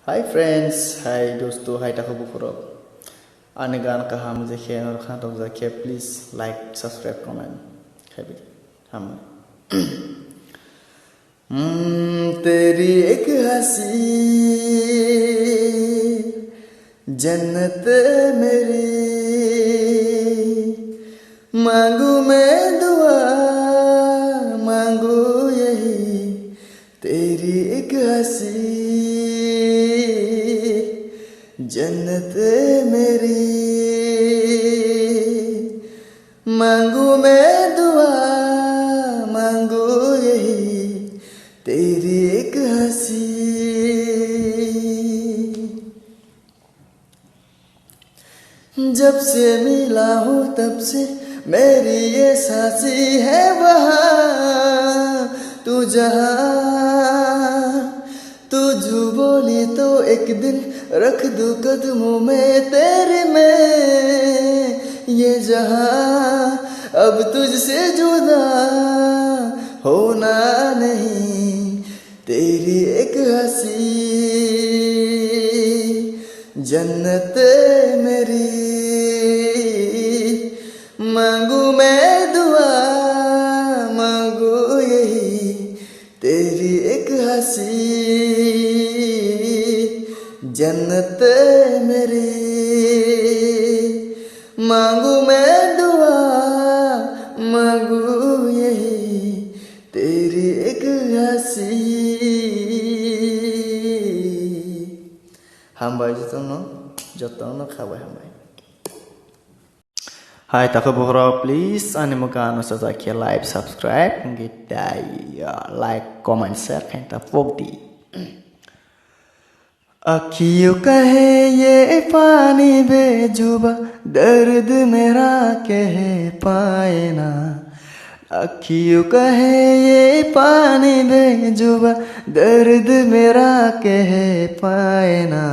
Hi friends, हाय दोस्तों, हाय बुफुरब आने गान कहा मुझे खेल और खान तो जाके प्लीज लाइक सब्सक्राइब कमेंट है भी हम तेरी एक हंसी जन्नत मेरी मांगू मैं दुआ मांगू यही तेरी एक हंसी जन्नत मेरी मांगू मैं दुआ मांगू यही तेरी एक हंसी। जब से मिला हूँ तब से मेरी ये सांसी है वहाँ तू जहाँ तू जो बोली तो एक दिन रख दूँ कदमों में तेरे में ये जहाँ अब तुझसे जुदा होना नहीं तेरी एक हंसी जन्नत मेरी मांगू मैं दुआ मांगू यही तेरी एक हंसी जन्नत मेरी मांगू मैं दुआ मांगू यही तेरी एक हंसी। हामबाय जतन खाबाय हामबाय हाय ताको बुहरा प्लीज आने मुकान सजाके लाइक सब्सक्राइब गिटाई लाइक कमेंट शेयर खाइता फोकटी अखियों कहे ये पानी बेजुबा दर्द मेरा कह पाए ना अखियों कहे ये पानी बेजुबा दर्द मेरा कह पाए ना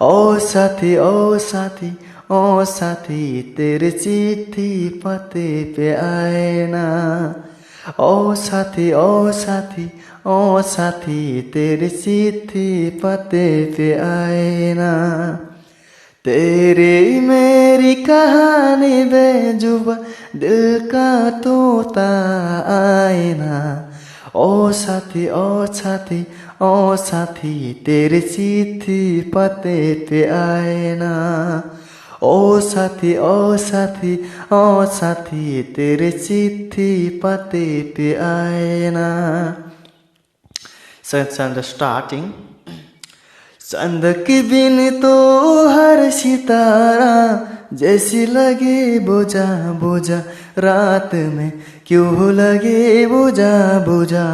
ओ साथी ओ साथी ओ साथी तेरे चिट्ठी पते पे आए ना ओ साथी ओ साथी ओ साथी तेरी चिट्ठी पते पे आए ना तेरी मेरी कहानी बेजुबा दिल का तोता आए ना ओ साथी ओ साथी ओ साथी तेरी चिट्ठी पते पे आए ना ओ साथी ओ साथी ओ साथी तेरे चिट्ठी पते पे आए ना। स्टार्टिंग चंद की बिन तो हर सितारा जैसी लगे बोझा बोझा रात में क्यों लगे बोझा बोझा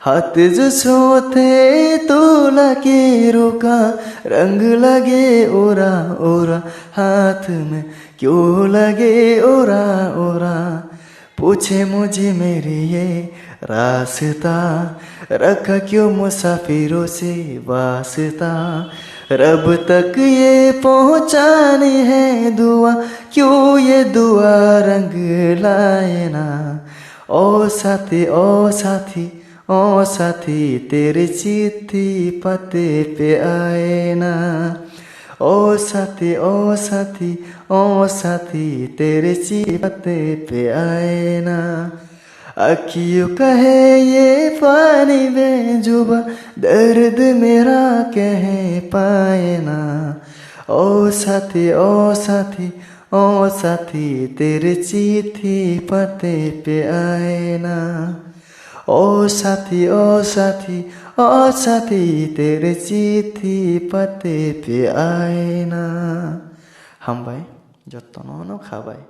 हाथ जो सोते तो लगे रोका रंग लगे ओरा ओरा हाथ में क्यों लगे ओरा ओरा पूछे मुझे मेरे ये रास्ता रखा क्यों मुसाफिरों से वास्ता रब तक ये पहुँचानी है दुआ क्यों ये दुआ रंग लाए ना ओ साथी ओ साथी ओ साथी तेरे चिट्ठी पते पे आए ना ओ साथी ओ साथी ओ साथी तेरे चिट्ठी पते पे आए ना अखियों कहे ये पानी बेजुबा दर्द मेरा कह पाए ना ओ साथी ओ साथी ओ साथी तेरे चिट्ठी पते पे आए ना ओ साथी ओ साथी ओ साथी तेरे चिट्ठी पते पे आए ना। हामबाय जतन खाबाय।